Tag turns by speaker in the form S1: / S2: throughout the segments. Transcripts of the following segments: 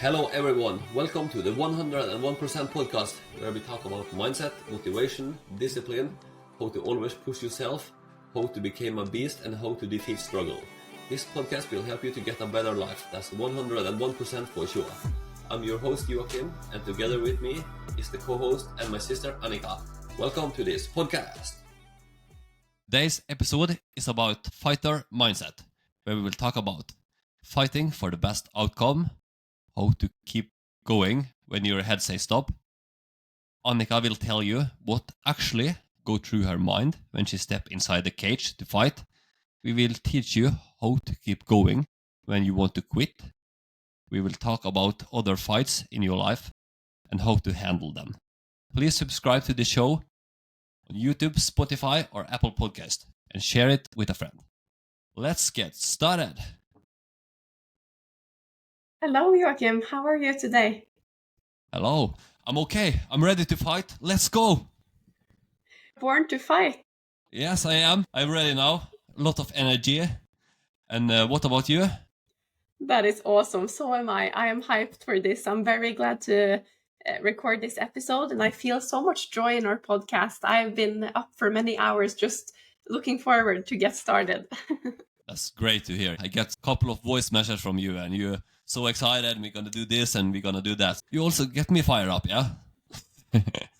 S1: Hello everyone, welcome to the 101% podcast where we talk about mindset, motivation, discipline, how to always push yourself, how to become a beast and how to defeat struggle. This podcast will help you to get a better life, that's 101% for sure. I'm your host Joakim and together with me is the co-host and my sister Annika. Welcome to this podcast.
S2: Today's episode is about fighter mindset, where we will talk about fighting for the best outcome, how to keep going when your head says stop. Annika will tell you what actually go through her mind when she steps inside the cage to fight. We will teach you how to keep going when you want to quit. We will talk about other fights in your life and how to handle them. Please subscribe to the show on YouTube, Spotify or Apple Podcast and share it with a friend. Let's get started.
S3: Hello, Joakim. How are you today?
S2: Hello. I'm okay. I'm ready to fight. Let's go.
S3: Born to fight.
S2: Yes, I am. I'm ready now. A lot of energy. And what about you?
S3: That is awesome. So am I. I am hyped for this. I'm very glad to record this episode and I feel so much joy in our podcast. I've been up for many hours just looking forward to get started.
S2: That's great to hear. I get a couple of voice messages from you and you're so excited. We're going to do this and we're going to do that. You also get me fired up, yeah?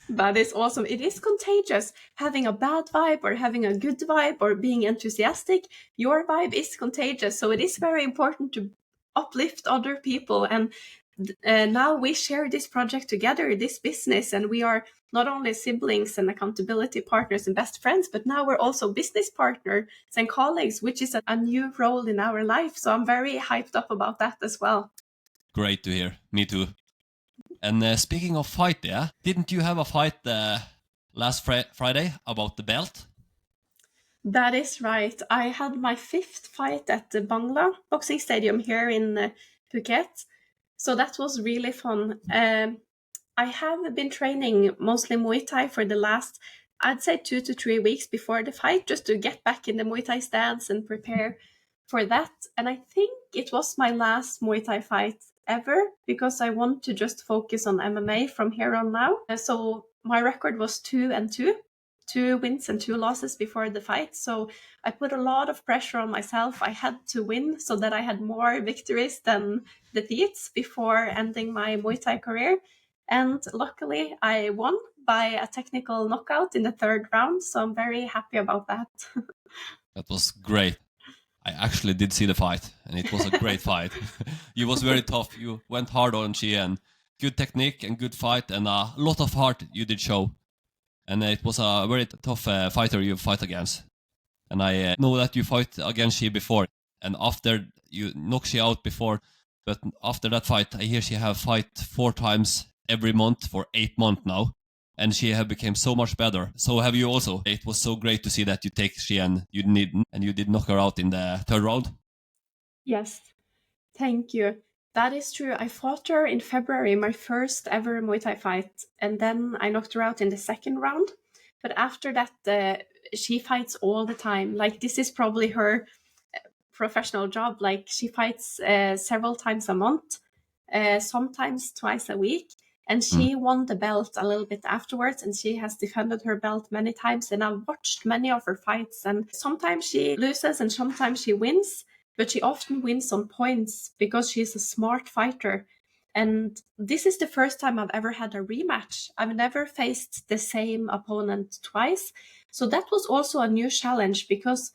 S3: That is awesome. It is contagious. Having a bad vibe or having a good vibe or being enthusiastic, your vibe is contagious. So it is very important to uplift other people. And now we share this project together, this business, and we are not only siblings and accountability partners and best friends, but now we're also business partners and colleagues, which is a new role in our life. So I'm very hyped up about that as well.
S2: Great to hear. Me too. And speaking of fight, yeah, didn't you have a fight last Friday about the belt?
S3: That is right. I had my 5th fight at the Bangla boxing stadium here in Phuket. So that was really fun. I have been training mostly Muay Thai for the last, I'd say 2 to 3 weeks before the fight, just to get back in the Muay Thai stance and prepare for that. And I think it was my last Muay Thai fight ever because I want to just focus on MMA from here on now. So my record was 2-2. 2 wins and 2 losses before the fight. So I put a lot of pressure on myself. I had to win so that I had more victories than defeats before ending my Muay Thai career. And luckily I won by a technical knockout in the 3rd round. So I'm very happy about that.
S2: That was great. I actually did see the fight and it was a great fight. You was very tough. You went hard on she and good technique and good fight and a lot of heart you did show. And it was a very tough fighter you fight against. And I know that you fight against she before. And after you knock she out before. But after that fight, I hear she have fight 4 times every month for 8 months now. And she have become so much better. So have you also. It was so great to see that you take she and you did knock her out in the 3rd round.
S3: Yes, thank you. That is true. I fought her in February, my first ever Muay Thai fight, and then I knocked her out in the 2nd round. But after that, she fights all the time. Like, this is probably her professional job. Like, she fights several times a month, sometimes twice a week. And she won the belt a little bit afterwards, and she has defended her belt many times. And I've watched many of her fights, and sometimes she loses and sometimes she wins. But she often wins on points because she's a smart fighter. And this is the first time I've ever had a rematch. I've never faced the same opponent twice. So that was also a new challenge because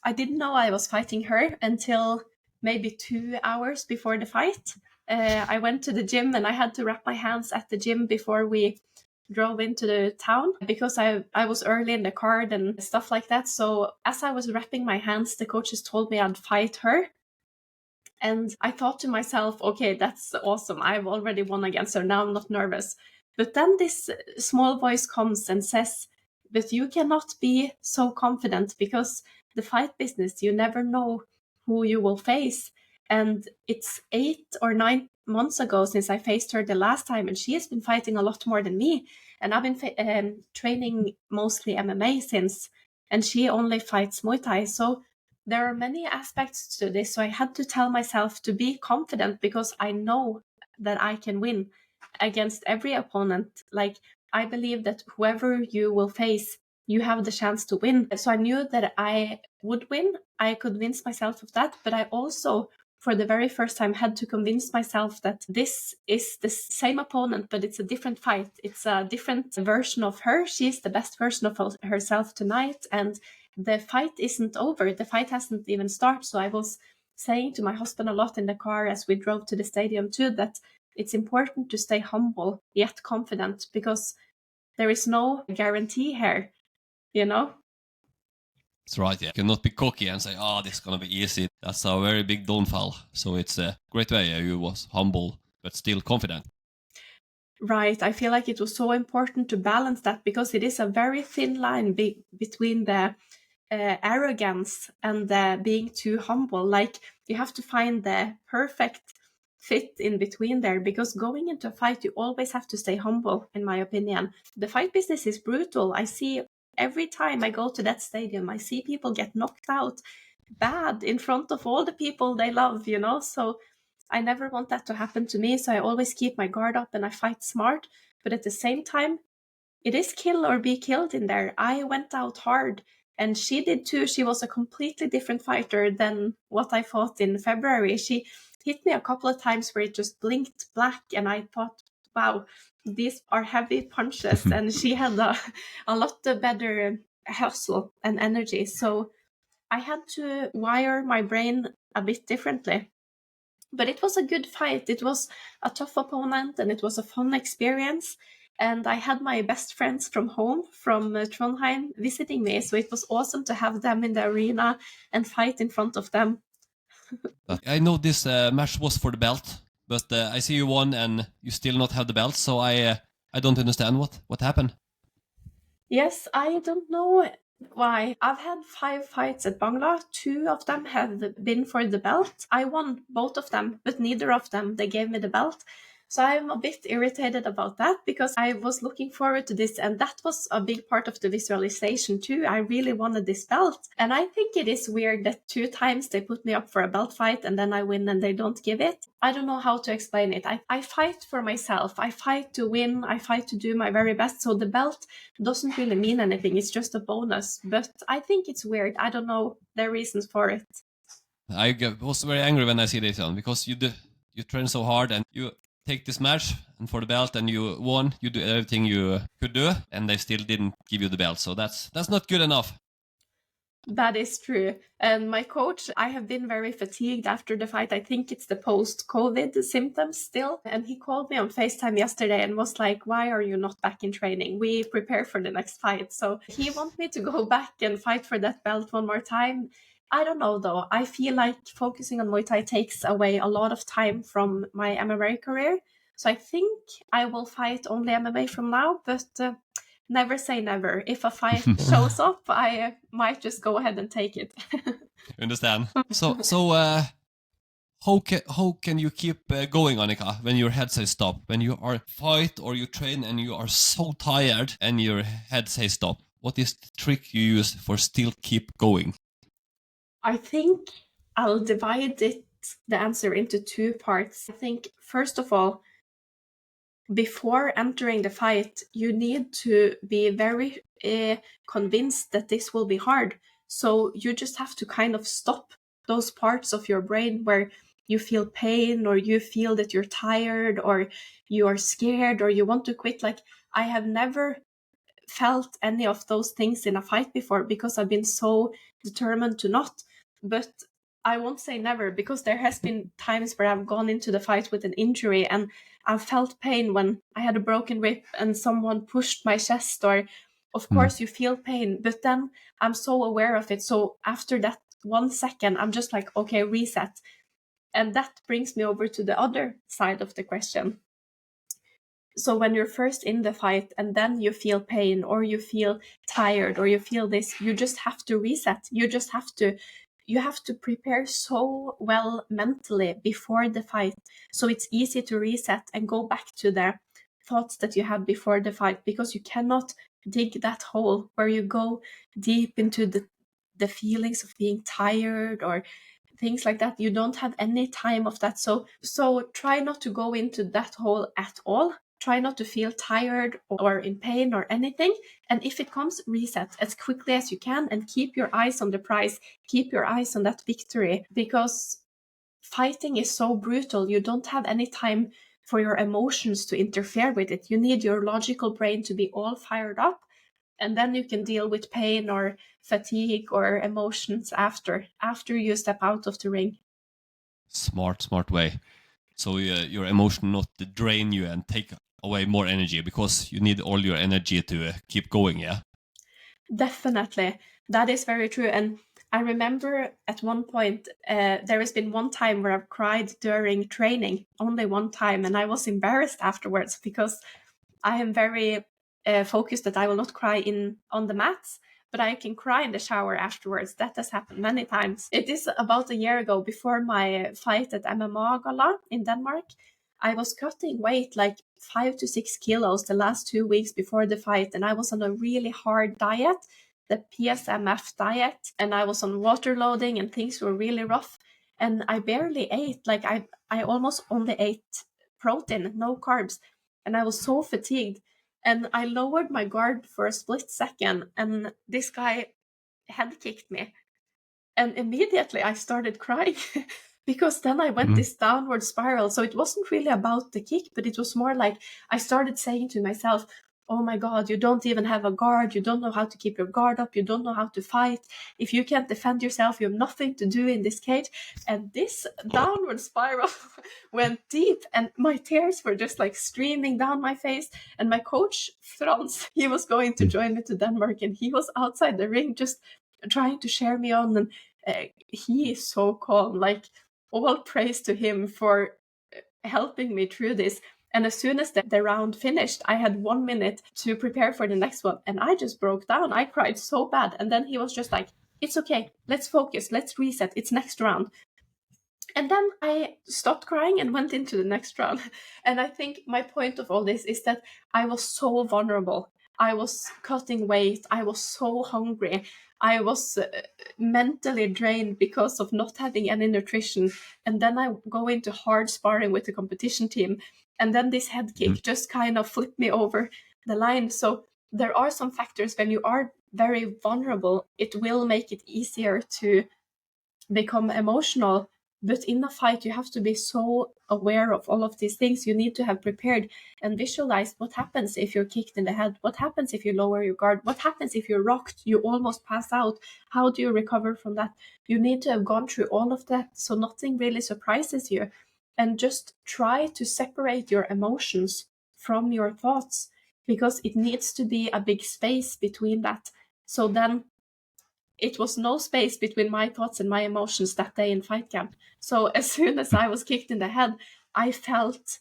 S3: I didn't know I was fighting her until maybe 2 hours before the fight. I went to the gym and I had to wrap my hands at the gym before we drove into the town because I was early in the card and stuff like that. So as I was wrapping my hands, the coaches told me I'd fight her. And I thought to myself, okay, that's awesome. I've already won against her. Now I'm not nervous. But then this small voice comes and says, but you cannot be so confident because the fight business, you never know who you will face. And it's 8 or 9 months ago since I faced her the last time, and she has been fighting a lot more than me. And I've been training mostly MMA since, and she only fights Muay Thai. So there are many aspects to this. So I had to tell myself to be confident because I know that I can win against every opponent. Like, I believe that whoever you will face, you have the chance to win. So I knew that I would win. I convinced myself of that, but I also, for the very first time, had to convince myself that this is the same opponent, but it's a different fight. It's a different version of her. She's the best version of herself tonight, and the fight isn't over. The fight hasn't even started. So I was saying to my husband a lot in the car as we drove to the stadium too, that it's important to stay humble yet confident, because there is no guarantee here, you know?
S2: That's right, yeah. You cannot be cocky and say, this is gonna be easy. That's a very big downfall. So it's a great way. You was humble, but still confident.
S3: Right. I feel like it was so important to balance that, because it is a very thin line between the arrogance and the being too humble. Like, you have to find the perfect fit in between there, because going into a fight, you always have to stay humble, in my opinion. The fight business is brutal. I see every time I go to that stadium, I see people get knocked out bad in front of all the people they love, you know? So I never want that to happen to me. So I always keep my guard up and I fight smart. But at the same time, it is kill or be killed in there. I went out hard, and she did too. She was a completely different fighter than what I fought in February. She hit me a couple of times where it just blinked black, and I thought, wow, these are heavy punches. And she had a lot better hustle and energy. So I had to wire my brain a bit differently. But it was a good fight. It was a tough opponent, and it was a fun experience. And I had my best friends from home, from Trondheim, visiting me. So it was awesome to have them in the arena and fight in front of them.
S2: I know this match was for the belt, but I see you won and you still not have the belt. So I don't understand what happened.
S3: Yes, I don't know why. I've had 5 fights at Bangla. 2 of them have been for the belt. I won both of them, but neither of them, they gave me the belt. So I'm a bit irritated about that, because I was looking forward to this, and that was a big part of the visualization too. I really wanted this belt. And I think it is weird that 2 times they put me up for a belt fight and then I win and they don't give it. I don't know how to explain it. I fight for myself. I fight to win. I fight to do my very best. So the belt doesn't really mean anything. It's just a bonus. But I think it's weird. I don't know the reasons for it.
S2: I was very angry when I see this one, because you train so hard and you take this match and for the belt and you won. You do everything you could do, and they still didn't give you the belt. So that's not good enough.
S3: That is true. And my coach, I have been very fatigued after the fight. I think it's the post-COVID symptoms still. And he called me on FaceTime yesterday and was like, why are you not back in training? We prepare for the next fight. So he wants me to go back and fight for that belt one more time. I don't know, though. I feel like focusing on Muay Thai takes away a lot of time from my MMA career. So I think I will fight only MMA from now, but never say never. If a fight shows up, I might just go ahead and take it.
S2: Understand? So how can you keep going, Annika, when your head says stop? When you are fight or you train and you are so tired and your head says stop? What is the trick you use for still keep going?
S3: I think I'll divide the answer into 2 parts. I think, first of all, before entering the fight, you need to be very convinced that this will be hard. So you just have to kind of stop those parts of your brain where you feel pain, or you feel that you're tired, or you are scared, or you want to quit. Like, I have never felt any of those things in a fight before, because I've been so determined to not. But I won't say never, because there has been times where I've gone into the fight with an injury and I've felt pain when I had a broken rib and someone pushed my chest, or of course you feel pain, but then I'm so aware of it. So after that 1 second, I'm just like, okay, reset. And that brings me over to the other side of the question. So when you're first in the fight and then you feel pain, or you feel tired, or you feel this, you just have to reset. You have to prepare so well mentally before the fight. So it's easy to reset and go back to the thoughts that you had before the fight, because you cannot dig that hole where you go deep into the feelings of being tired, or things like that. You don't have any time of that. So try not to go into that hole at all. Try not to feel tired or in pain or anything. And if it comes, reset as quickly as you can and keep your eyes on the prize. Keep your eyes on that victory, because fighting is so brutal. You don't have any time for your emotions to interfere with it. You need your logical brain to be all fired up, and then you can deal with pain or fatigue or emotions after you step out of the ring.
S2: Smart way. So your emotion not drain you and take away more energy, because you need all your energy to keep going, yeah?
S3: Definitely. That is very true. And I remember at one point, there has been one time where I've cried during training, only one time, and I was embarrassed afterwards because I am very focused that I will not cry on the mats, but I can cry in the shower afterwards. That has happened many times. It is about a year ago, before my fight at MMA Gala in Denmark. I was cutting weight like 5 to 6 kilos the last 2 weeks before the fight, and I was on a really hard diet, the PSMF diet, and I was on water loading, and things were really rough. And I barely ate, like I almost only ate protein, no carbs, and I was so fatigued. And I lowered my guard for a split second, and this guy head kicked me. And immediately I started crying because then I went this downward spiral. So it wasn't really about the kick, but it was more like I started saying to myself, oh my God, you don't even have a guard. You don't know how to keep your guard up. You don't know how to fight. If you can't defend yourself, you have nothing to do in this cage. And this downward spiral went deep, and my tears were just like streaming down my face. And my coach, Frans, he was going to join me to Denmark, and he was outside the ring just trying to cheer me on. And he is so calm. Like, all praise to him for helping me through this. And as soon as the round finished, I had 1 minute to prepare for the next one, and I just broke down. I cried so bad. And then he was just like, it's okay, let's focus, let's reset, it's next round. And then I stopped crying and went into the next round. And I think my point of all this is that I was so vulnerable. I was cutting weight. I was so hungry. I was mentally drained because of not having any nutrition. And then I go into hard sparring with the competition team. And then this head kick just kind of flipped me over the line. So there are some factors when you are very vulnerable, it will make it easier to become emotional. But in a fight, you have to be so aware of all of these things. You need to have prepared and visualized what happens if you're kicked in the head. What happens if you lower your guard? What happens if you're rocked? You almost pass out. How do you recover from that? You need to have gone through all of that, so nothing really surprises you. And just try to separate your emotions from your thoughts, because it needs to be a big space between that. So then it was no space between my thoughts and my emotions that day in fight camp. So as soon as I was kicked in the head, I felt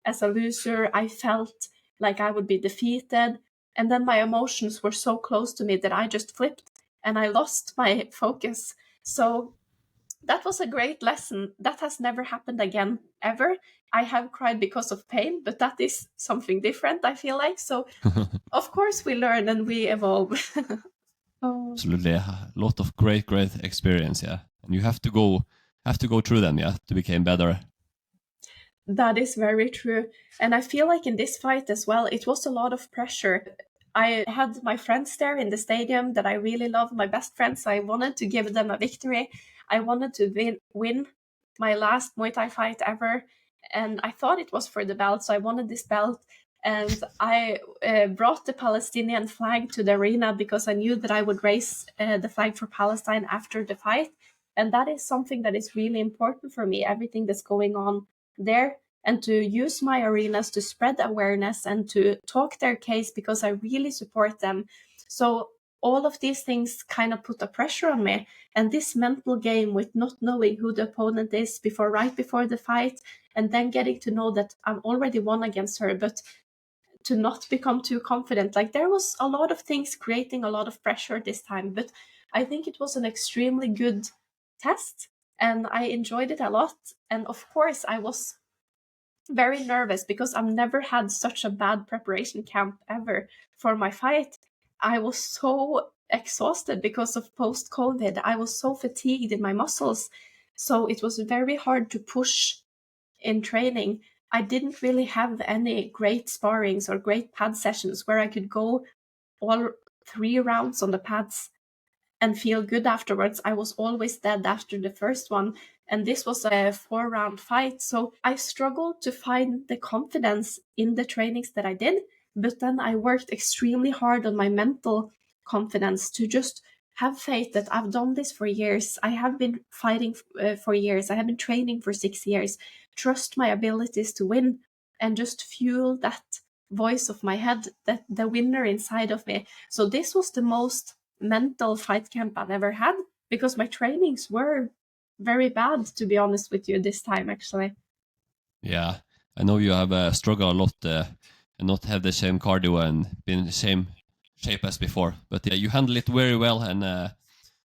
S3: as a loser. I felt like I would be defeated. And then my emotions were so close to me that I just flipped and I lost my focus. So that was a great lesson. That has never happened again, ever. I have cried because of pain, but that is something different, I feel like. So of course we learn and we evolve. Oh.
S2: Absolutely, a lot of great experience, yeah. And you have to go through them, yeah, to become better.
S3: That is very true. And I feel like in this fight as well, it was a lot of pressure. I had my friends there in the stadium that I really love, my best friends. I wanted to give them a victory. I wanted to win my last Muay Thai fight ever. And I thought it was for the belt, so I wanted this belt. And I brought the Palestinian flag to the arena because I knew that I would raise the flag for Palestine after the fight. And that is something that is really important for me, everything that's going on there, and to use my arenas to spread awareness and to talk their case, because I really support them. So all of these things kind of put a pressure on me. And this mental game with not knowing who the opponent is right before the fight, and then getting to know that I'm already won against her, but to not become too confident. Like, there was a lot of things creating a lot of pressure this time, but I think it was an extremely good test and I enjoyed it a lot. And of course, I was very nervous because I've never had such a bad preparation camp ever for my fight. I was so exhausted because of post-COVID. I was so fatigued in my muscles. So it was very hard to push in training. I didn't really have any great sparrings or great pad sessions where I could go all 3 rounds on the pads and feel good afterwards. I was always dead after the first one. And this was a 4-round fight. So I struggled to find the confidence in the trainings that I did. But then I worked extremely hard on my mental confidence to just have faith that I've done this for years. I have been fighting for years. I have been training for 6 years. Trust my abilities to win and just fuel that voice of my head, that the winner inside of me. So this was the most mental fight camp I've ever had, because my trainings were very bad, to be honest with you, this time actually.
S2: Yeah, I know you have struggled a lot and not have the same cardio and been in the same shape as before. But yeah, you handle it very well, and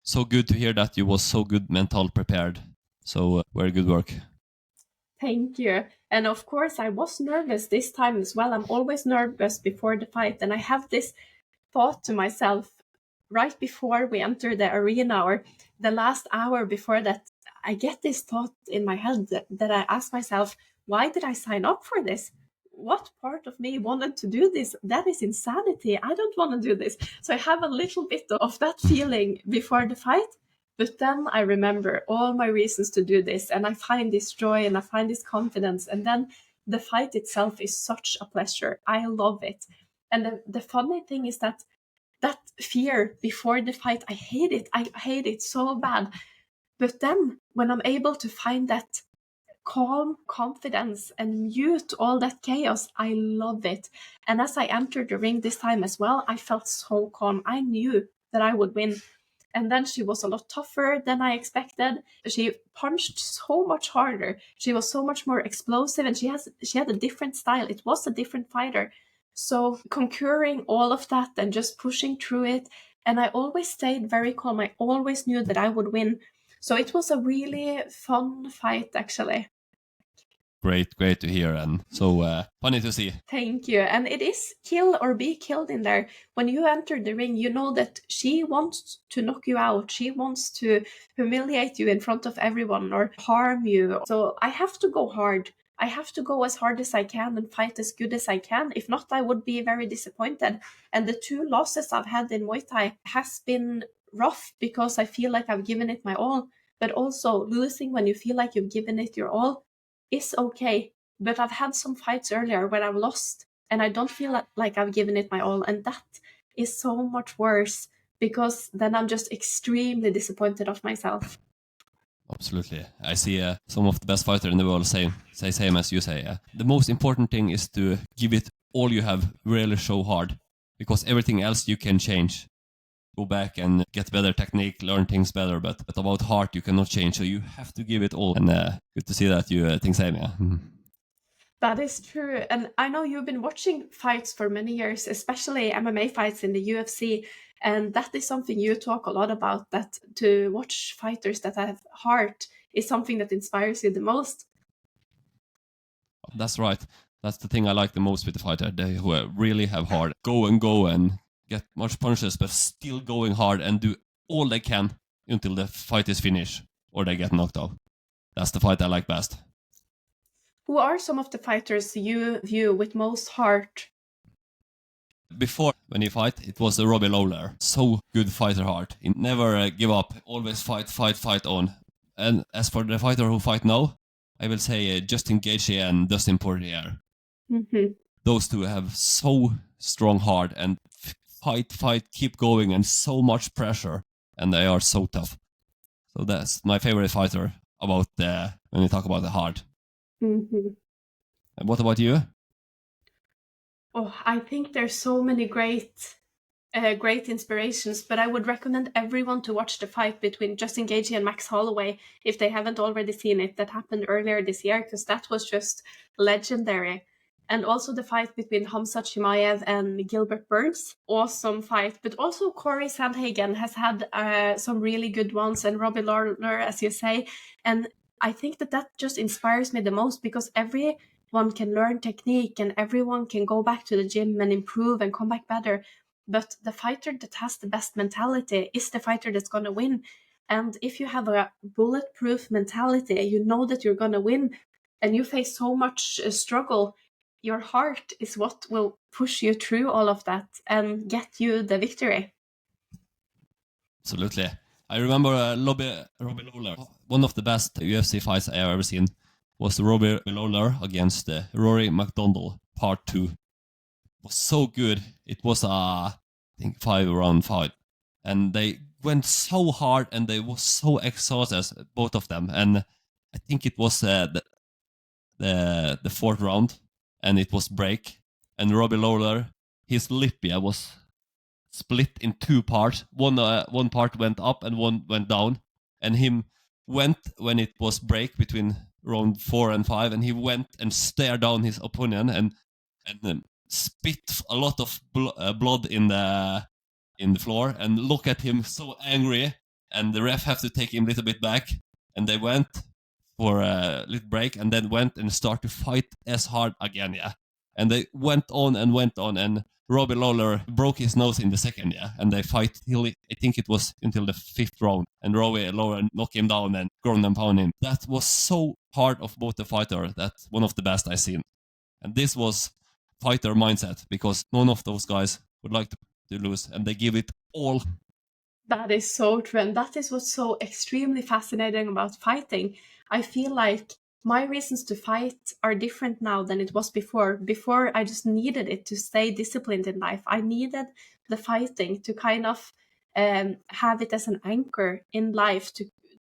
S2: so good to hear that you was so good mental prepared. So very good work.
S3: Thank you. And of course, I was nervous this time as well. I'm always nervous before the fight, and I have this thought to myself right before we enter the arena, or the last hour before that. I get this thought in my head that I ask myself, why did I sign up for this? What part of me wanted to do this? That is insanity. I don't want to do this. So I have a little bit of that feeling before the fight. But then I remember all my reasons to do this, and I find this joy and I find this confidence. And then the fight itself is such a pleasure. I love it. And the funny thing is that fear before the fight, I hate it. I hate it so bad. But then when I'm able to find that calm confidence and mute all that chaos, I love it. And as I entered the ring this time as well, I felt so calm. I knew that I would win. And then she was a lot tougher than I expected. She punched so much harder. She was so much more explosive, and she had a different style. It was a different fighter. So conquering all of that and just pushing through it. And I always stayed very calm. I always knew that I would win. So it was a really fun fight, actually.
S2: Great to hear, and so funny to see.
S3: Thank you. And it is kill or be killed in there. When you enter the ring, you know that she wants to knock you out. She wants to humiliate you in front of everyone or harm you. So I have to go hard. I have to go as hard as I can and fight as good as I can. If not, I would be very disappointed. And the 2 losses I've had in Muay Thai has been rough because I feel like I've given it my all. But also losing when you feel like you've given it your all is okay. But I've had some fights earlier where I've lost and I don't feel like I've given it my all. And that is so much worse, because then I'm just extremely disappointed of myself.
S2: Absolutely. I see some of the best fighters in the world say same as you say. The most important thing is to give it all you have, really show hard, because everything else you can change. Go back and get better technique, learn things better, but about heart you cannot change, so you have to give it all. And good to see that you think same, yeah.
S3: That is true. And I know you've been watching fights for many years, especially MMA fights in the UFC. And that is something you talk a lot about, that to watch fighters that have heart is something that inspires you the most.
S2: That's right. That's the thing I like the most with the fighter. They who really have heart. Go and get much punches, but still going hard and do all they can until the fight is finished or they get knocked out. That's the fight I like best.
S3: Who are some of the fighters you view with most heart?
S2: Before, when he fight, it was the Robbie Lawler. So good fighter heart. He never give up. Always fight on. And as for the fighter who fight now, I will say Justin Gaethje and Dustin Poirier.
S3: Mm-hmm.
S2: Those two have so strong heart and fight, keep going, and so much pressure, and they are so tough. So that's my favorite fighter about when we talk about the heart.
S3: Mm-hmm.
S2: And what about you?
S3: Oh, I think there's so many great inspirations, but I would recommend everyone to watch the fight between Justin Gaethje and Max Holloway if they haven't already seen it. That happened earlier this year, because that was just legendary. And also the fight between Khamzat Chimaev and Gilbert Burns. Awesome fight. But also Corey Sandhagen has had some really good ones, and Robbie Lawler, as you say. And I think that just inspires me the most, because everyone can learn technique and everyone can go back to the gym and improve and come back better. But the fighter that has the best mentality is the fighter that's going to win. And if you have a bulletproof mentality, you know that you're going to win, and you face so much struggle, your heart is what will push you through all of that and get you the victory.
S2: Absolutely. I remember Robbie Lawler. One of the best UFC fights I have ever seen was Robbie Lawler against Rory McDonald, part 2. It was so good. It was I think 5-round fight. And they went so hard and they were so exhausted, both of them. And I think it was the 4th round, and it was break. And Robbie Lawler, his labia was split in 2 parts. One part went up and one went down. And him went when it was break between round 4 and 5, and he went and stared down his opponent and spit a lot of blood in the floor, and look at him so angry. And the ref have to take him a little bit back, and they went for a little break, and then went and start to fight as hard again, yeah. And they went on, and Robbie Lawler broke his nose in the second, yeah. And they fight till, I think it was until the 5th round, and Robbie Lawler knocked him down and ground and pound him. That was so hard of both the fighter. That's one of the best I've seen. And this was fighter mindset, because none of those guys would like to lose, and they give it all.
S3: That is so true, and that is what's so extremely fascinating about fighting. I feel like my reasons to fight are different now than it was before. Before, I just needed it to stay disciplined in life. I needed the fighting to kind of have it as an anchor in life,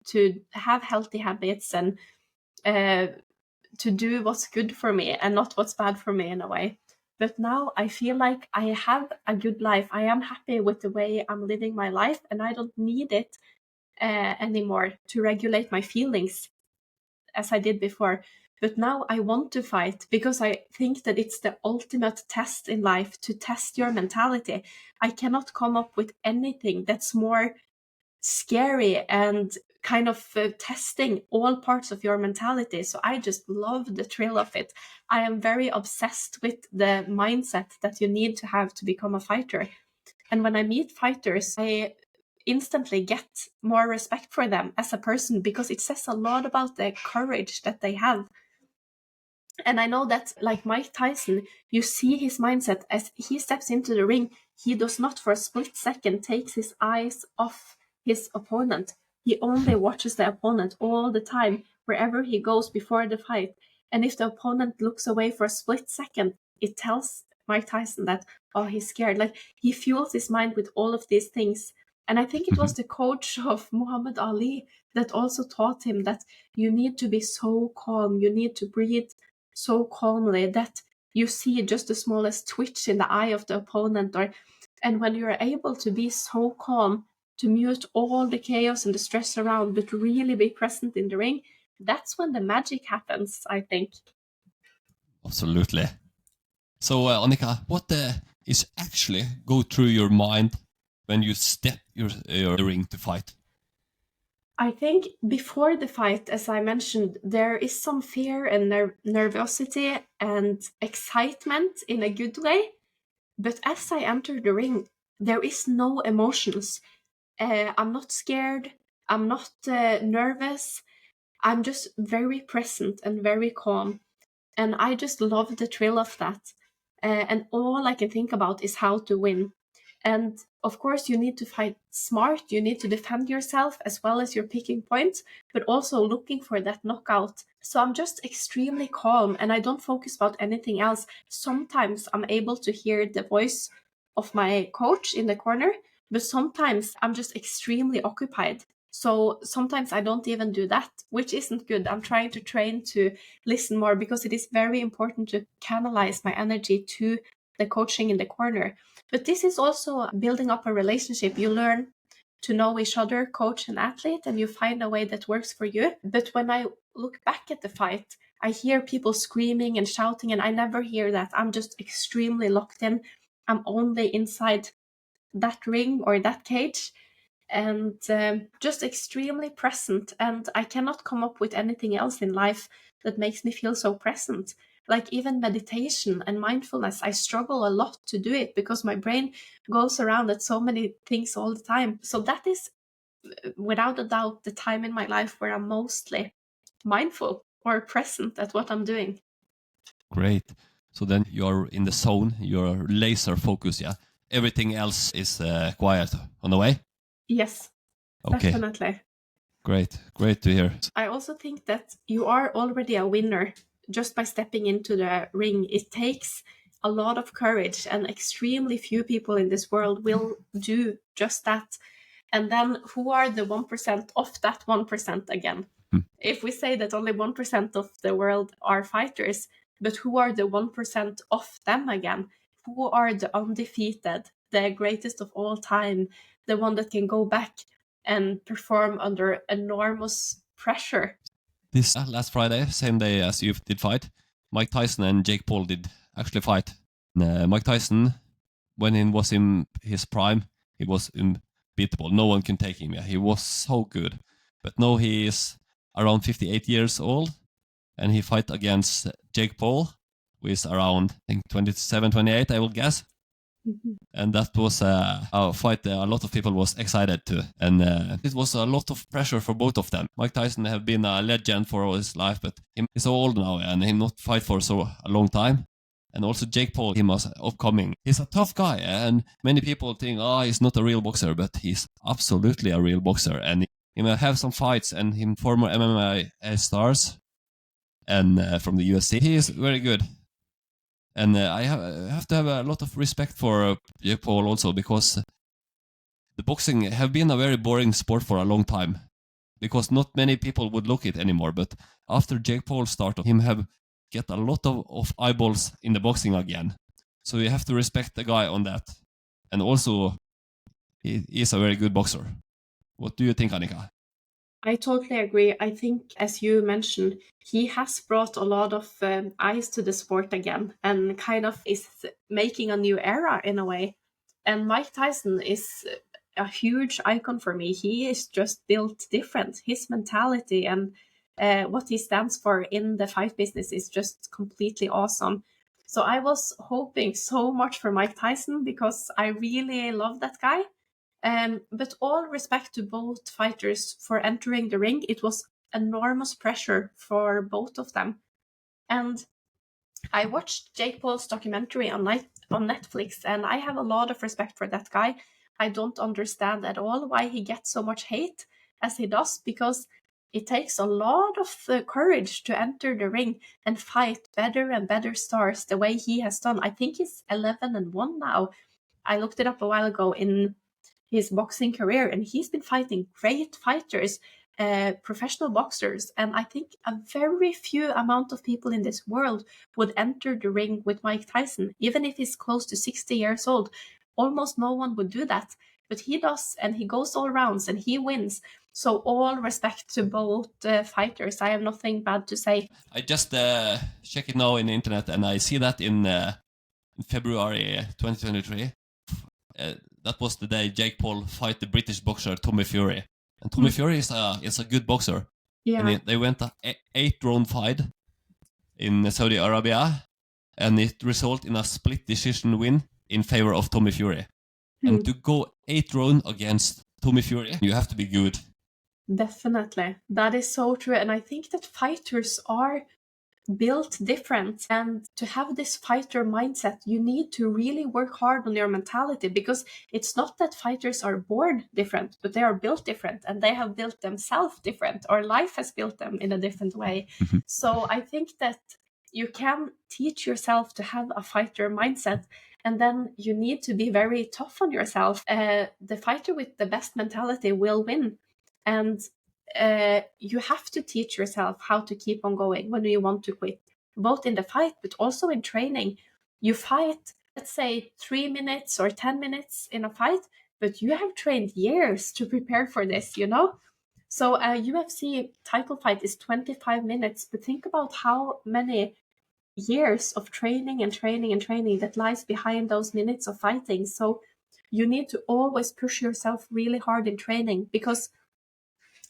S3: to have healthy habits and to do what's good for me and not what's bad for me in a way. But now I feel like I have a good life. I am happy with the way I'm living my life, and I don't need it anymore to regulate my feelings as I did before. But now I want to fight because I think that it's the ultimate test in life, to test your mentality. I cannot come up with anything that's more scary and kind of testing all parts of your mentality. So I just love the thrill of it. I am very obsessed with the mindset that you need to have to become a fighter. And when I meet fighters, I instantly get more respect for them as a person, because it says a lot about the courage that they have. And I know that, like Mike Tyson, you see his mindset as he steps into the ring. He does not for a split second takes his eyes off his opponent. He only watches the opponent all the time, wherever he goes before the fight. And if the opponent looks away for a split second, it tells Mike Tyson that, oh, he's scared. Like, he fuels his mind with all of these things. And I think it was the coach of Muhammad Ali that also taught him that you need to be so calm. You need to breathe so calmly that you see just the smallest twitch in the eye of the opponent. And when you're able to be so calm, to mute all the chaos and the stress around, but really be present in the ring, that's when the magic happens, I think.
S2: Absolutely. So, Annika, what is actually go through your mind when you step your ring to fight?
S3: I think before the fight, as I mentioned, there is some fear and nervosity and excitement in a good way. But as I enter the ring, there is no emotions. I'm not scared. I'm not nervous. I'm just very present and very calm. And I just love the thrill of that. And all I can think about is how to win. And of course, you need to fight smart. You need to defend yourself as well as you're picking points, but also looking for that knockout. So I'm just extremely calm and I don't focus about anything else. Sometimes I'm able to hear the voice of my coach in the corner, but sometimes I'm just extremely occupied. So sometimes I don't even do that, which isn't good. I'm trying to train to listen more, because it is very important to canalize my energy to the coaching in the corner. But this is also building up a relationship. You learn to know each other, coach and athlete, and you find a way that works for you. But when I look back at the fight, I hear people screaming and shouting, and I never hear that. I'm just extremely locked in. I'm only inside that ring or that cage, and just extremely present. And I cannot come up with anything else in life that makes me feel so present. Like even meditation and mindfulness, I struggle a lot to do it because my brain goes around at so many things all the time. So that is without a doubt the time in my life where I'm mostly mindful or present at what I'm doing.
S2: Great. So then you're in the zone, you're laser focused, yeah? Everything else is quiet on the way?
S3: Yes,
S2: Okay.
S3: definitely.
S2: Great to hear.
S3: I also think that you are already a winner just by stepping into the ring. It takes a lot of courage, and extremely few people in this world will do just that. And then who are the 1% of that 1% again? If we say that only 1% of the world are fighters, but who are the 1% of them again? Who are the undefeated, the greatest of all time, the one that can go back and perform under enormous pressure?
S2: This last Friday, same day as you did fight, Mike Tyson and Jake Paul did actually fight. Mike Tyson, when he was in his prime, he was unbeatable. No one can take him. Yeah, he was so good. But now he is around 58 years old, and he fight against Jake Paul, who is around, I think, 27, 28, I will guess. And that was a fight a lot of people was excited to. And it was a lot of pressure for both of them. Mike Tyson have been a legend for all his life, but he's so old now and he not fight for so a long time. And also Jake Paul, he was upcoming. He's a tough guy, and many people think, he's not a real boxer, but he's absolutely a real boxer. And he may have some fights, and him former MMA stars, and from the UFC, he is very good. And I have to have a lot of respect for Jake Paul also, because the boxing have been a very boring sport for a long time, because not many people would look it anymore. But after Jake Paul started, him have get a lot of eyeballs in the boxing again. So you have to respect the guy on that. And also, he is a very good boxer. What do you think, Annika?
S3: I totally agree. I think, as you mentioned, he has brought a lot of eyes to the sport again and kind of is making a new era in a way. And Mike Tyson is a huge icon for me. He is just built different. His mentality and what he stands for in the fight business is just completely awesome. So I was hoping so much for Mike Tyson because I really love that guy. But all respect to both fighters for entering the ring. It was enormous pressure for both of them. And I watched Jake Paul's documentary on Netflix, and I have a lot of respect for that guy. I don't understand at all why he gets so much hate as he does, because it takes a lot of courage to enter the ring and fight better and better stars the way he has done. I think he's 11-1 now. I looked it up a while ago in his boxing career, and he's been fighting great fighters, professional boxers, and I think a very few amount of people in this world would enter the ring with Mike Tyson, even if he's close to 60 years old. Almost no one would do that, but he does, and he goes all rounds and he wins. So all respect to both fighters. I have nothing bad to say.
S2: I just check it now in the internet, and I see that in February 2023. That was the day Jake Paul fight the British boxer Tommy Fury. And Tommy Fury is a good boxer.
S3: Yeah.
S2: And they went a 8-round fight in Saudi Arabia, and it resulted in a split decision win in favor of Tommy Fury. And to go 8 rounds against Tommy Fury, you have to be good.
S3: Definitely. That is so true. And I think that fighters are built different, and to have this fighter mindset you need to really work hard on your mentality, because it's not that fighters are born different, but they are built different, and they have built themselves different, or life has built them in a different way. So I think that you can teach yourself to have a fighter mindset, and then you need to be very tough on yourself. The fighter with the best mentality will win, and you have to teach yourself how to keep on going when you want to quit, both in the fight but also in training. You fight, let's say, 3 minutes or 10 minutes in a fight, but you have trained years to prepare for this, you know? So a UFC title fight is 25 minutes, but think about how many years of training and training and training that lies behind those minutes of fighting. So you need to always push yourself really hard in training, because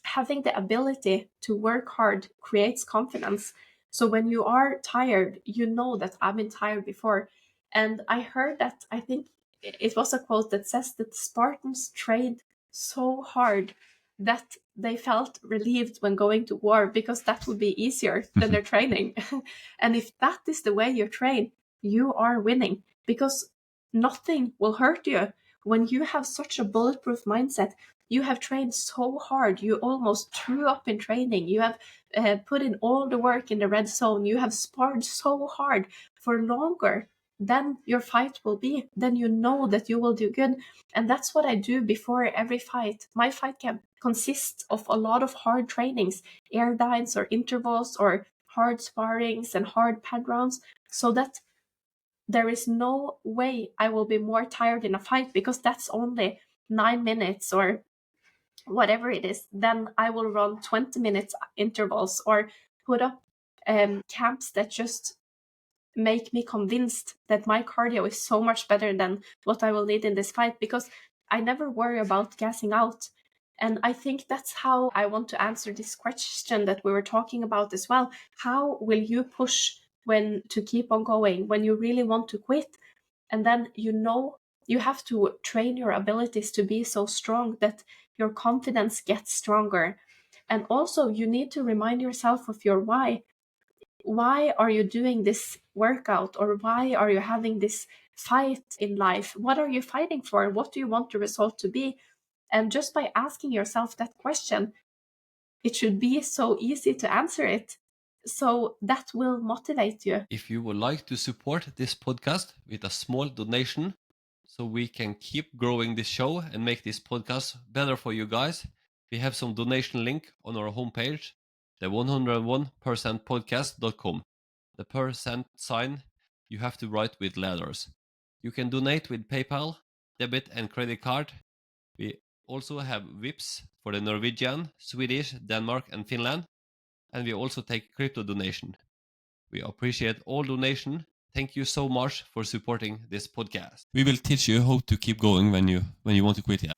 S3: having the ability to work hard creates confidence. So when you are tired, you know that I've been tired before. And I heard that, I think it was a quote that says that Spartans trained so hard that they felt relieved when going to war because that would be easier than their training. And if that is the way you train, you are winning, because nothing will hurt you. When you have such a bulletproof mindset, you have trained so hard, you almost threw up in training, you have put in all the work in the red zone, you have sparred so hard for longer than your fight will be, then you know that you will do good. And that's what I do before every fight. My fight camp consists of a lot of hard trainings, air dines or intervals or hard sparrings and hard pad rounds, so that there is no way I will be more tired in a fight, because that's only 9 minutes or whatever it is. Then I will run 20 minutes intervals or put up camps that just make me convinced that my cardio is so much better than what I will need in this fight, because I never worry about gassing out. And I think that's how I want to answer this question that we were talking about as well. How will you push when to keep on going, when you really want to quit? And then you have to train your abilities to be so strong that your confidence gets stronger. And also you need to remind yourself of your why. Why are you doing this workout, or why are you having this fight in life? What are you fighting for? What do you want the result to be? And just by asking yourself that question, it should be so easy to answer it. So that will motivate you.
S2: If you would like to support this podcast with a small donation so we can keep growing this show and make this podcast better for you guys, we have some donation link on our homepage, the 101%podcast.com. The percent sign you have to write with letters. You can donate with PayPal, debit and credit card. We also have Vips for the Norwegian, Swedish, Denmark and Finland. And we also take crypto donation. We appreciate all donation. Thank you so much for supporting this podcast. We will teach you how to keep going when you want to quit. Yeah.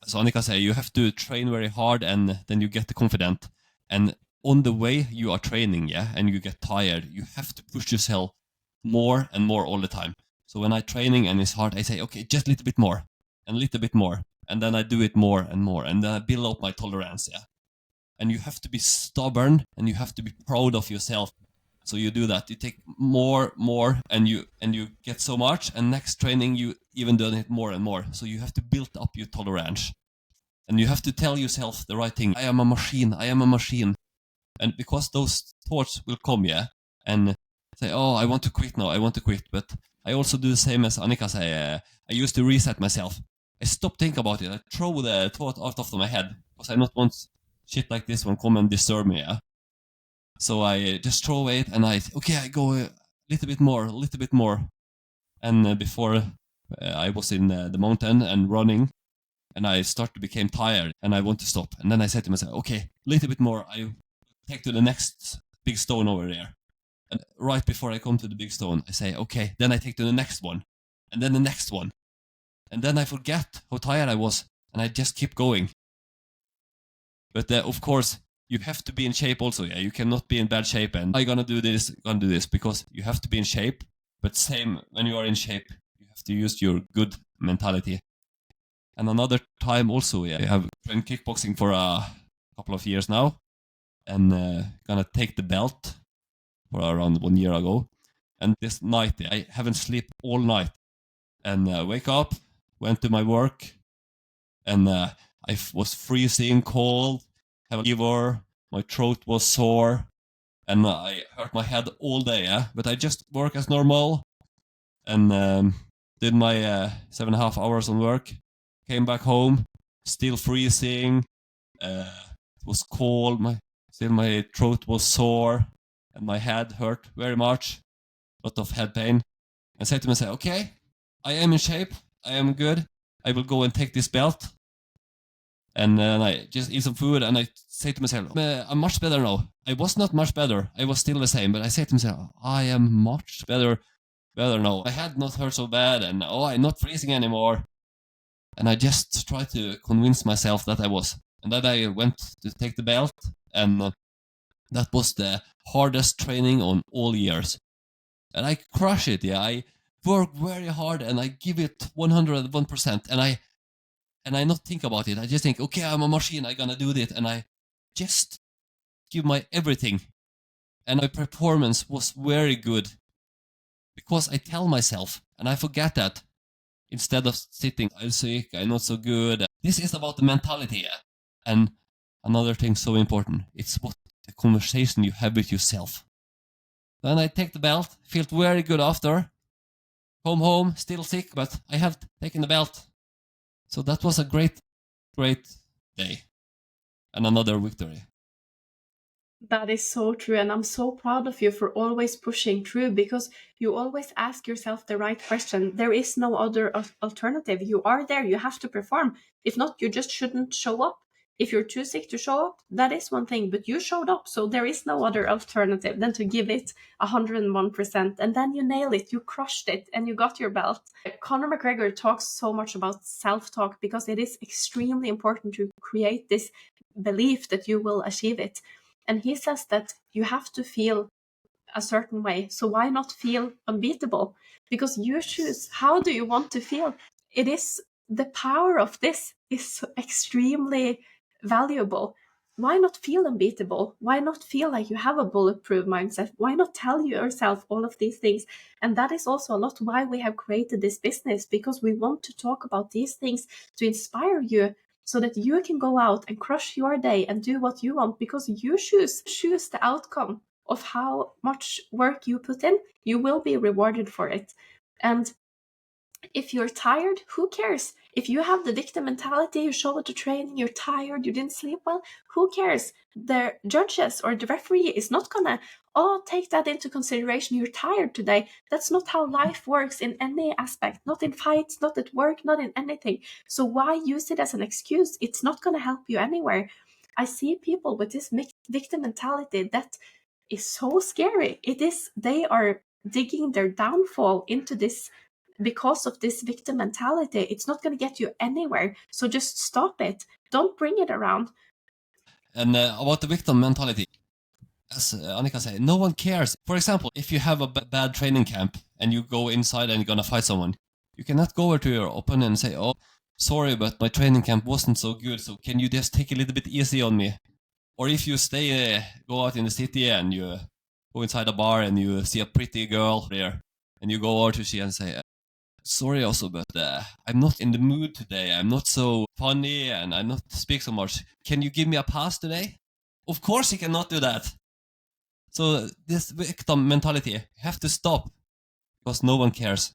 S2: So Annika say you have to train very hard, and then you get confident. And on the way you are training, yeah, and you get tired, you have to push yourself more and more all the time. So when I'm training and it's hard, I say, okay, just a little bit more and a little bit more. And then I do it more and more. And then I build up my tolerance, yeah. And you have to be stubborn, and you have to be proud of yourself. So you do that. You take more, and you get so much. And next training, you even do it more and more. So you have to build up your tolerance. And you have to tell yourself the right thing. I am a machine. I am a machine. And because those thoughts will come, yeah, and say, oh, I want to quit now. I want to quit. But I also do the same as Annika say. I used to reset myself. I stop thinking about it. I throw the thought out of my head, because I not want shit like this one come and disturb me, yeah. So I just throw it, and I go a little bit more. And before I was in the mountain and running, and I start to become tired, and I want to stop. And then I said to myself, okay, a little bit more. I take to the next big stone over there. And right before I come to the big stone, I say, okay, then I take to the next one, and then the next one. And then I forget how tired I was, and I just keep going. But of course, you have to be in shape also, yeah. You cannot be in bad shape and I'm gonna do this, because you have to be in shape. But same, when you are in shape, you have to use your good mentality. And another time also, yeah, I have trained kickboxing for a couple of years now, and gonna take the belt for around 1 year ago. And this night, I haven't slept all night, and wake up, went to my work, and I was freezing cold, have a fever, my throat was sore, and I hurt my head all day, yeah? But I just work as normal, and did my 7.5 hours on work, came back home, still freezing, it was cold, my throat was sore, and my head hurt very much, lot of head pain. I said to myself, okay, I am in shape, I am good, I will go and take this belt. And then I just eat some food, and I say to myself, I'm much better now. I was not much better, I was still the same, but I say to myself, I am much better now. My head not hurt so bad, and I'm not freezing anymore. And I just tried to convince myself that I was. And then I went to take the belt, and that was the hardest training on all years. And I crush it, yeah. I work very hard, and I give it 101%. And and I not think about it. I just think, okay, I'm a machine, I'm gonna do this, and I just give my everything. And my performance was very good because I tell myself, and I forget that. Instead of sitting, I'm sick, I'm not so good. This is about the mentality. And another thing so important, it's what the conversation you have with yourself. Then I take the belt, felt very good after. Come home, still sick, but I have taken the belt. So that was a great day. And another victory.
S3: That is so true. And I'm so proud of you for always pushing through, because you always ask yourself the right question. There is no other alternative. You are there. You have to perform. If not, you just shouldn't show up. If you're too sick to show up, that is one thing, but you showed up. So there is no other alternative than to give it 101%. And then you nail it. You crushed it and you got your belt. Conor McGregor talks so much about self-talk because it is extremely important to create this belief that you will achieve it. And he says that you have to feel a certain way. So why not feel unbeatable? Because you choose, how do you want to feel? It is, the power of this is extremely valuable. Why not feel unbeatable? Why not feel like you have a bulletproof mindset? Why not tell yourself all of these things? And that is also a lot why we have created this business, because we want to talk about these things to inspire you, so that you can go out and crush your day and do what you want, because you choose the outcome of how much work you put in. You will be rewarded for it. And if you're tired, who cares? If you have the victim mentality, you show up to training, you're tired, you didn't sleep well, who cares? The judges or the referee is not gonna, take that into consideration. You're tired today. That's not how life works in any aspect, not in fights, not at work, not in anything. So why use it as an excuse? It's not gonna help you anywhere. I see people with this victim mentality that is so scary. They are digging their downfall into this because of this victim mentality. It's not going to get you anywhere. So just stop it. Don't bring it around.
S2: And about the victim mentality, as Annika said, no one cares. For example, if you have a bad training camp and you go inside and you're gonna fight someone, you cannot go over to your opponent and say, oh, sorry, but my training camp wasn't so good, so can you just take a little bit easy on me? Or if you go out in the city and you go inside a bar and you see a pretty girl there, and you go over to she and say, sorry also, but I'm not in the mood today. I'm not so funny and I not speak so much. Can you give me a pass today? Of course you cannot do that. So this victim mentality, you have to stop, because no one cares.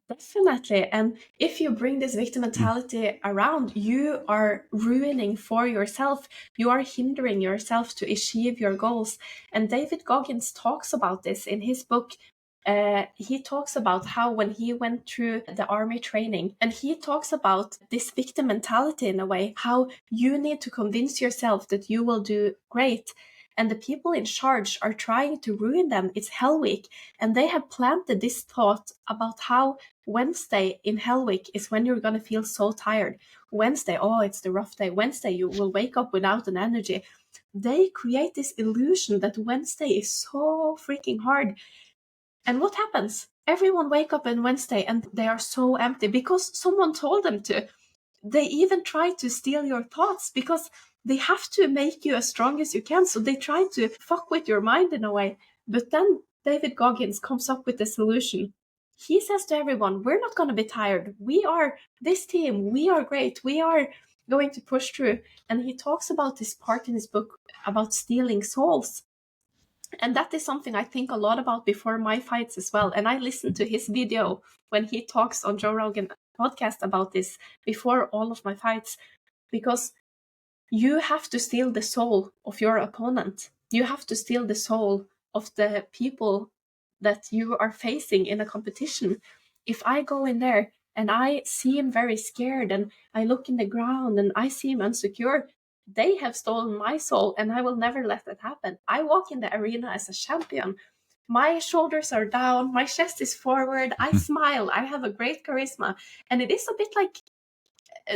S3: Definitely. And if you bring this victim mentality around, you are ruining for yourself. You are hindering yourself to achieve your goals. And David Goggins talks about this in his book. He talks about how when he went through the army training, and he talks about this victim mentality in a way, how you need to convince yourself that you will do great. And the people in charge are trying to ruin them. It's Hell Week. And they have planted this thought about how Wednesday in Hell Week is when you're going to feel so tired. Wednesday, it's the rough day. Wednesday, you will wake up without an energy. They create this illusion that Wednesday is so freaking hard. And what happens? Everyone wake up on Wednesday and they are so empty because someone told them to. They even try to steal your thoughts because they have to make you as strong as you can. So they try to fuck with your mind in a way. But then David Goggins comes up with a solution. He says to everyone, we're not going to be tired. We are this team. We are great. We are going to push through. And he talks about this part in his book about stealing souls. And that is something I think a lot about before my fights as well. And I listen to his video when he talks on Joe Rogan podcast about this before all of my fights, because you have to steal the soul of your opponent. You have to steal the soul of the people that you are facing in a competition. If I go in there and I see him very scared and I look in the ground and I see him insecure, they have stolen my soul and I will never let that happen. I walk in the arena as a champion. My shoulders are down, my chest is forward, I smile, I have a great charisma. And it is a bit like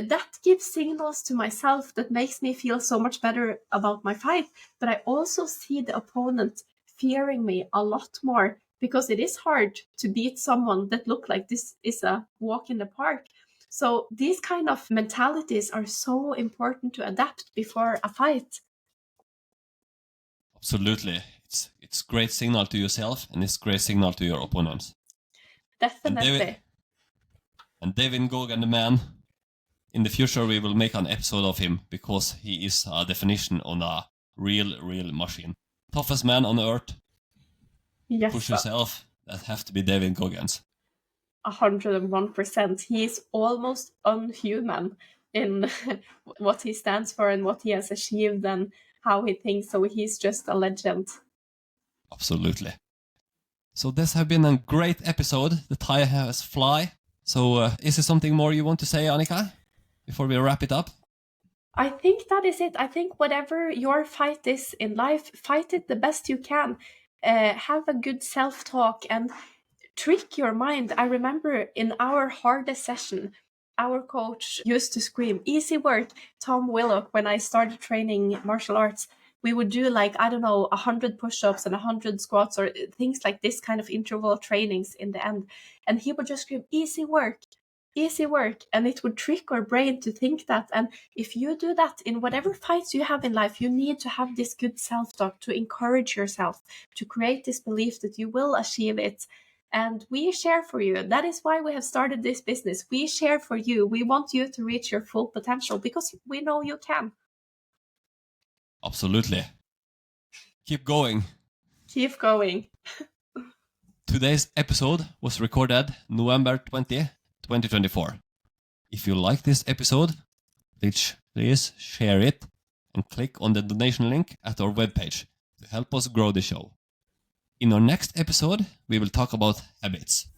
S3: that gives signals to myself that makes me feel so much better about my fight. But I also see the opponent fearing me a lot more, because it is hard to beat someone that look like this is a walk in the park. So these kind of mentalities are so important to adapt before a fight.
S2: Absolutely. It's great signal to yourself and it's great signal to your opponents.
S3: Definitely.
S2: And David Gogan, the man, in the future we will make an episode of him because he is a definition on a real machine. Toughest man on earth.
S3: Yes.
S2: Push yourself. That have to be David Goggins.
S3: 101%. He is almost unhuman in what he stands for and what he has achieved and how he thinks. So he's just a legend.
S2: Absolutely. So this has been a great episode. The time has fly. So is there something more you want to say, Annika, before we wrap it up?
S3: I think that is it. I think whatever your fight is in life, fight it the best you can. Have a good self-talk and trick your mind. I remember in our hardest session, our coach used to scream, "Easy work." Tom Willock, when I started training martial arts, we would do 100 push-ups and 100 squats or things like this kind of interval trainings in the end. And he would just scream, "Easy work, easy work." And it would trick our brain to think that. And if you do that in whatever fights you have in life, you need to have this good self-talk to encourage yourself, to create this belief that you will achieve it. And we share for you. That is why we have started this business. We share for you. We want you to reach your full potential because we know you can.
S2: Absolutely. Keep going.
S3: Keep going.
S2: Today's episode was recorded November 20, 2024. If you like this episode, please share it and click on the donation link at our webpage to help us grow the show. In our next episode, we will talk about habits,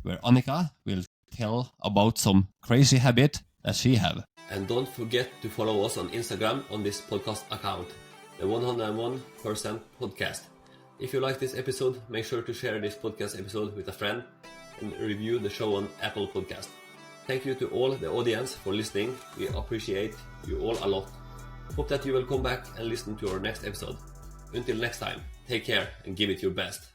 S2: where Annika will tell about some crazy habit that she have.
S1: And don't forget to follow us on Instagram on this podcast account, the 101% podcast. If you like this episode, make sure to share this podcast episode with a friend and review the show on Apple Podcast. Thank you to all the audience for listening. We appreciate you all a lot. Hope that you will come back and listen to our next episode. Until next time, take care and give it your best.